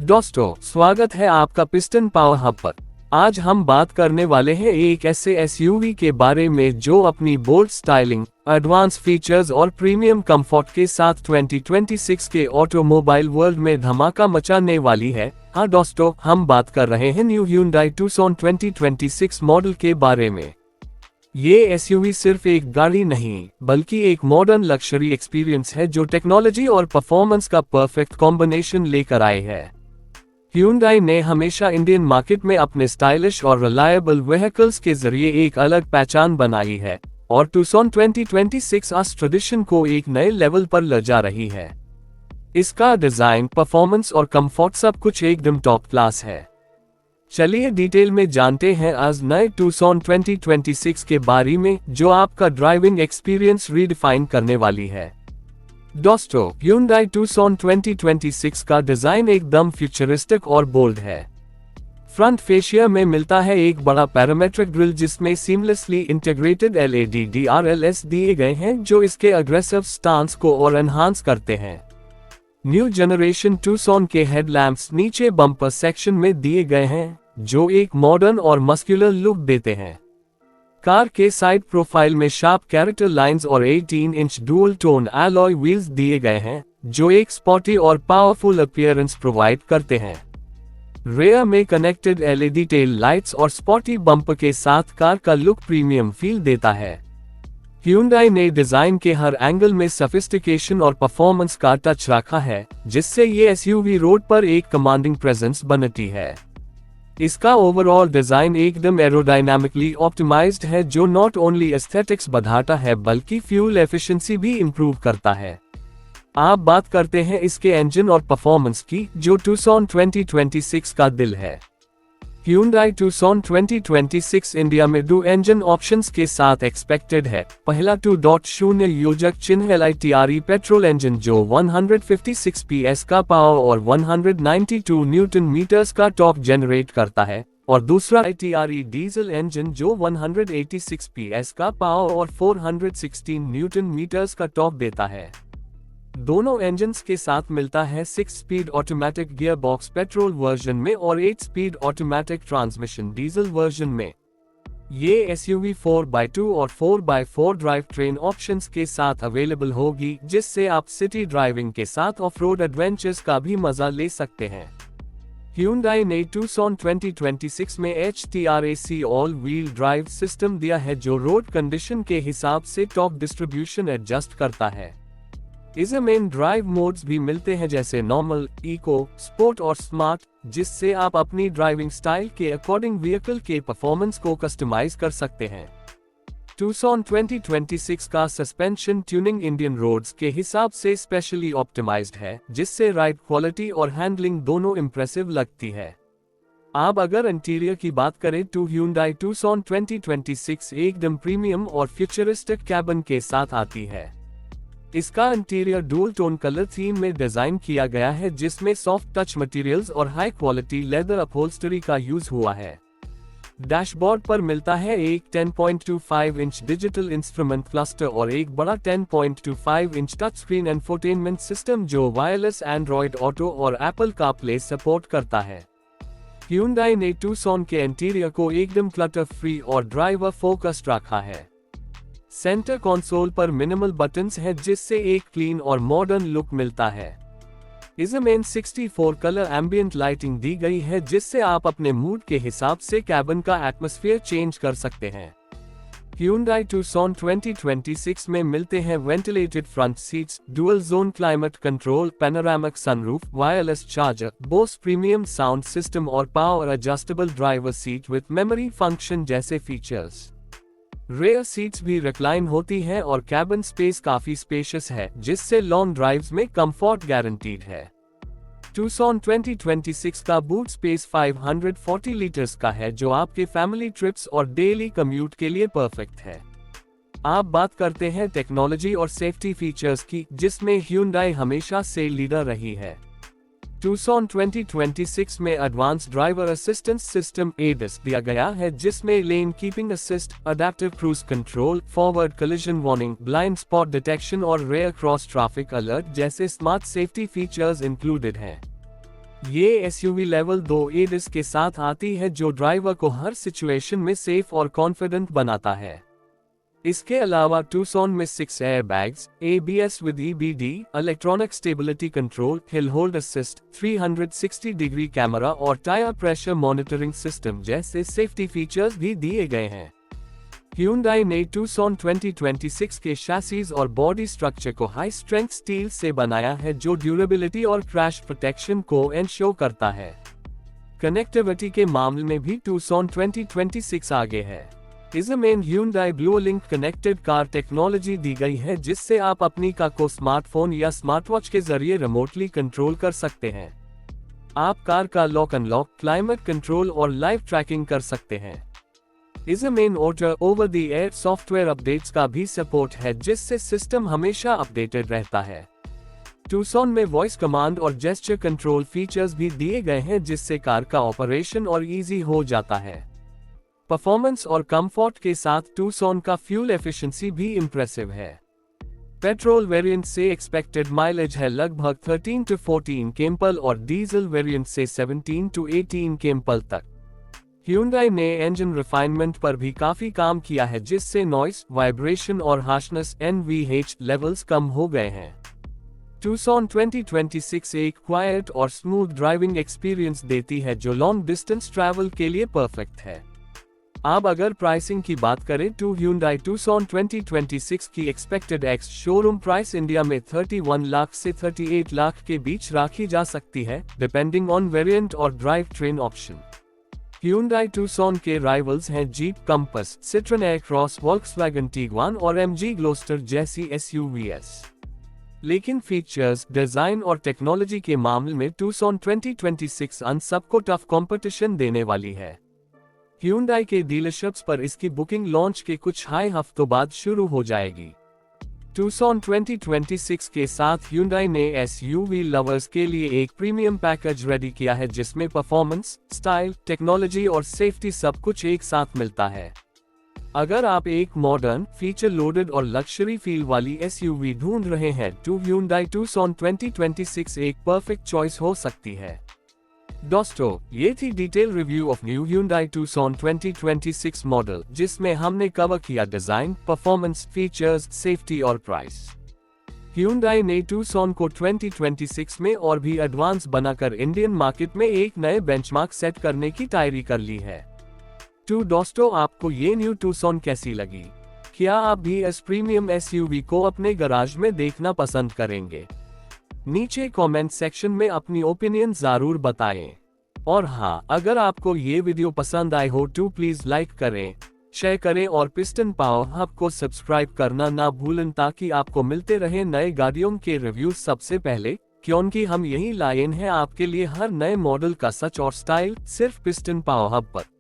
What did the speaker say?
दोस्तों, स्वागत है आपका पिस्टन पावर हब पर। आज हम बात करने वाले हैं एक ऐसे एसयूवी के बारे में जो अपनी बोल्ड स्टाइलिंग, एडवांस फीचर्स और प्रीमियम कंफर्ट के साथ 2026 के ऑटोमोबाइल वर्ल्ड में धमाका मचाने वाली है। हाँ दोस्तों, हम बात कर रहे हैं न्यू Hyundai Tucson 2026 मॉडल के बारे में। ये एसयूवी सिर्फ एक गाड़ी नहीं, बल्कि एक मॉडर्न लग्जरी एक्सपीरियंस है जो टेक्नोलॉजी और परफॉर्मेंस का परफेक्ट कॉम्बिनेशन लेकर आए है। Hyundai ने हमेशा इंडियन मार्केट में अपने स्टाइलिश और रिलायबल व्हीकल्स के जरिए एक अलग पहचान बनाई है, और Tucson 2026 इस ट्रेडिशन को एक नए लेवल पर ले जा रही है। इसका डिजाइन, परफॉर्मेंस और कंफर्ट सब कुछ एकदम टॉप क्लास है। चलिए डिटेल में जानते हैं आज नए Tucson 2026 के बारे में, जो आपका ड्राइविंग एक्सपीरियंस रीडिफाइन करने वाली है। दोस्तों, Hyundai Tucson 2026 का डिजाइन एकदम फ्यूचरिस्टिक और बोल्ड है। फ्रंट फेशिया में मिलता है एक बड़ा पैरामेट्रिक ग्रिल जिसमें सीमलेसली इंटीग्रेटेड LED DRLS दिए गए हैं, जो इसके अग्रेसिव स्टांस को और एनहांस करते हैं। न्यू जनरेशन Tucson के हेडलैम्प्स नीचे बम्पर सेक्शन में दिए गए हैं, जो एक मॉडर्न और मस्कुलर लुक देते हैं। कार के साइड प्रोफाइल में शार्प कैरेक्टर लाइंस और 18 inch dual tone alloy wheels दिए गए हैं, जो एक स्पॉटी और पावरफुल अपीयरेंस प्रोवाइड करते हैं। रेयर में कनेक्टेड LED टेल लाइट्स और स्पॉटी बम्पर के साथ कार का लुक प्रीमियम फील देता है। Hyundai ने डिजाइन के हर एंगल में सोफिस्टिकेशन और परफॉर्मेंस का टच रखा है, जिससे ये एसयूवी रोड पर एक कमांडिंग प्रेजेंस बनती है। इसका ओवरऑल डिजाइन एकदम एरोडायनामिकली ऑप्टिमाइज्ड है, जो नॉट ओनली एस्थेटिक्स बढ़ाता है बल्कि फ्यूल एफिशिएंसी भी इंप्रूव करता है। आप बात करते हैं इसके इंजन और परफॉर्मेंस की, जो Tucson 2026 का दिल है। Hyundai Tucson 2026 इंडिया में दो इंजन ऑप्शंस के साथ एक्सपेक्टेड है। पहला 2.0 योजक चिन्ह LITRE पेट्रोल इंजन जो 156 PS का पावर और 192 न्यूटन मीटर्स का टॉर्क जनरेट करता है, और दूसरा LITRE डीजल इंजन जो 186 PS का पावर और 416 न्यूटन मीटर्स का टॉर्क देता है। दोनों इंजन्स के साथ मिलता है 6 speed automatic gear box petrol version में और 8 speed automatic transmission diesel version में। ये एसयूवी 4x2 और 4x4 ड्राइव ट्रेन ऑप्शंस के साथ अवेलेबल होगी, जिससे आप सिटी ड्राइविंग के साथ ऑफ रोड एडवेंचर्स का भी मजा ले सकते हैं। Hyundai ने Tucson 2026 में HTRAC all wheel drive system दिया है, जो रोड कंडीशन के हिसाब से टॉर्क डिस्ट्रीब्यूशन एडजस्ट करता है। इसे मेन ड्राइव मोड्स भी मिलते हैं, जैसे नॉर्मल, इको, स्पोर्ट और स्मार्ट, जिससे आप अपनी ड्राइविंग स्टाइल के अकॉर्डिंग व्हीकल के परफॉर्मेंस को कस्टमाइज कर सकते हैं। Tucson 2026 का सस्पेंशन ट्यूनिंग इंडियन रोड्स के हिसाब से स्पेशली ऑप्टिमाइज्ड है, जिससे राइड क्वालिटी और हैंडलिंग दोनों इंप्रेसिव लगती है। अब अगर इंटीरियर की बात करें तो Hyundai Tucson 2026 एकदम प्रीमियम और फ्यूचरिस्टिक कैबिन के साथ आती है। इसका interior dual tone colour theme में डिजाइन किया गया है, जिसमें सॉफ्ट टच मटेरियल्स और हाई क्वालिटी लेदर अपहोल्स्टरी का यूज हुआ है। डैशबोर्ड पर मिलता है एक 10.25 इंच डिजिटल इंस्ट्रूमेंट क्लस्टर और एक बड़ा 10.25 inch touch screen infotainment system, जो वायरलेस एंड्रॉयड ऑटो और एप्पल कारप्ले सपोर्ट करता है। Hyundai ने Tucson के इंटीरियर को एकदम क्लटर फ्री और ड्राइवर फोकस्ड रखा है। सेंटर कंसोल पर मिनिमल बटन्स हैं, जिससे एक क्लीन और मॉडर्न लुक मिलता है। इसमें 64 कलर एम्बिएंट लाइटिंग दी गई है, जिससे आप अपने मूड के हिसाब से कैबिन का एटमॉस्फेयर चेंज कर सकते हैं। Hyundai Tucson 2026 में मिलते हैं ventilated front seats, dual zone climate control, panoramic sunroof, wireless charger, Bose premium sound system और power adjustable driver seat with memory function जैसे फीचर्स। रेयर सीट्स भी रिक्लाइन होती हैं और कैबिन स्पेस काफी स्पेशियस है, जिससे लॉन्ग ड्राइव्स में कंफर्ट गारंटीड है। Tucson 2026 का बूट स्पेस 540 लीटर्स का है, जो आपके फैमिली ट्रिप्स और डेली कम्यूट के लिए परफेक्ट है। आप बात करते हैं टेक्नोलॉजी और सेफ्टी फीचर्स की, जिसमें Hyundai हमेशा से लीडर रही है। Tucson 2026 में advance driver assistance system ADAS दिया गया है, जिसमें lane keeping assist, adaptive cruise control, forward collision warning, blind spot detection और रेयर क्रॉस ट्रैफिक अलर्ट जैसे स्मार्ट सेफ्टी फीचर्स इंक्लूडेड हैं। ये एसयूवी लेवल 2 एडीएस के साथ आती है जो ड्राइवर को हर सिचुएशन में सेफ और कॉन्फिडेंट बनाता है। इसके अलावा टूसॉन में 6 airbags, ABS with EBD, electronic stability control, hill hold assist, 360 degree camera और टायर प्रेशर मॉनिटरिंग सिस्टम जैसे सेफ्टी फीचर्स भी दिए गए हैं। Hyundai ने टूसॉन 2026 के शैसीज और बॉडी स्ट्रक्चर को हाई स्ट्रेंथ स्टील से बनाया है जो ड्यूरेबिलिटी और क्रैश प्रोटेक्शन को एंश्योर करता है। कनेक्टिविटी के मामले में भी टूसॉन 2026 आगे है। इसमें Hyundai BlueLink connected car technology दी गई है जिससे आप अपनी कार को स्मार्टफोन या स्मार्टवॉच के जरिए रिमोटली कंट्रोल कर सकते हैं। आप कार का लॉक अनलॉक, क्लाइमेट कंट्रोल और लाइव ट्रैकिंग कर सकते हैं। इसमें auto over the air software updates का भी सपोर्ट है जिससे सिस्टम हमेशा अपडेटेड रहता है। टूसॉन में वॉइस कमांड और जेस्चर कंट्रोल फीचर्स भी दिए गए हैं जिससे कार का ऑपरेशन और इजी हो जाता है। परफॉर्मेंस और कंफर्ट के साथ टूसॉन का फ्यूल एफिशिएंसी भी इंप्रेसिव है। पेट्रोल वेरिएंट से एक्सपेक्टेड माइलेज है लगभग 13 to 14 केम्पल और डीजल वेरिएंट से 17 to 18 केम्पल तक। Hyundai ने इंजन रिफाइनमेंट पर भी काफी काम किया है जिससे नॉइस, वाइब्रेशन और हार्शनेस NVH लेवल्स कम हो गए हैं। टूसॉन 2026 एक क्वाइट और स्मूथ ड्राइविंग एक्सपीरियंस देती है जो लॉन्ग डिस्टेंस ट्रैवल के लिए परफेक्ट है। अब अगर प्राइसिंग की बात करें तो Hyundai टूसॉन 2026 की expected ex showroom price India में 31 लाख से 38 लाख के बीच रखी जा सकती है, डिपेंडिंग ऑन वेरिएंट और drive train option. Hyundai Tucson के राइवल्स हैं jeep compass, Citroen Aircross, Volkswagen Tiguan और MG Gloster जैसी SUVs। लेकिन फीचर्स, डिजाइन और टेक्नोलॉजी के मामले में टूसॉन 2026 अन सबको टफ कंपटीशन देने वाली है। Hyundai के डीलरशिप्स पर इसकी बुकिंग लॉन्च के कुछ हफ्तों बाद शुरू हो जाएगी। टूसॉन 2026 के साथ Hyundai ने SUV लवर्स के लिए एक प्रीमियम पैकेज रेडी किया है जिसमें परफॉर्मेंस, स्टाइल, टेक्नोलॉजी और सेफ्टी सब कुछ एक साथ मिलता है। अगर आप एक मॉडर्न, फीचर लोडेड और लग्जरी फील वाली SUV ढूंढ रहे हैं तो Hyundai टूसॉन 2026 एक परफेक्ट चॉइस हो सकती है। दोस्तों, ये थी detail review of new Hyundai Tucson 2026 model जिसमें हमने कवर किया डिजाइन, परफॉर्मेंस, फीचर्स, सेफ्टी और प्राइस। Hyundai ने टूसॉन को 2026 में और भी एडवांस बनाकर इंडियन मार्केट में एक नए बेंचमार्क सेट करने की तैयारी कर ली है। तो दोस्तों, आपको ये न्यू टूसॉन कैसी लगी? क्या आप भी इस प्रीमियम SUV को अपने गराज में देखना पसंद करेंगे? नीचे कमेंट सेक्शन में अपनी ओपिनियन जरूर बताएं। और हाँ, अगर आपको ये वीडियो पसंद आए हो तो प्लीज लाइक करें, शेयर करें और पिस्टन पावर हब को सब्सक्राइब करना ना भूलें ताकि आपको मिलते रहे नए गाड़ियों के रिव्यू सबसे पहले, क्योंकि हम यही लाए हैं आपके लिए हर नए मॉडल का सच और स्टाइल सिर्फ पिस्टन पावर हब पर।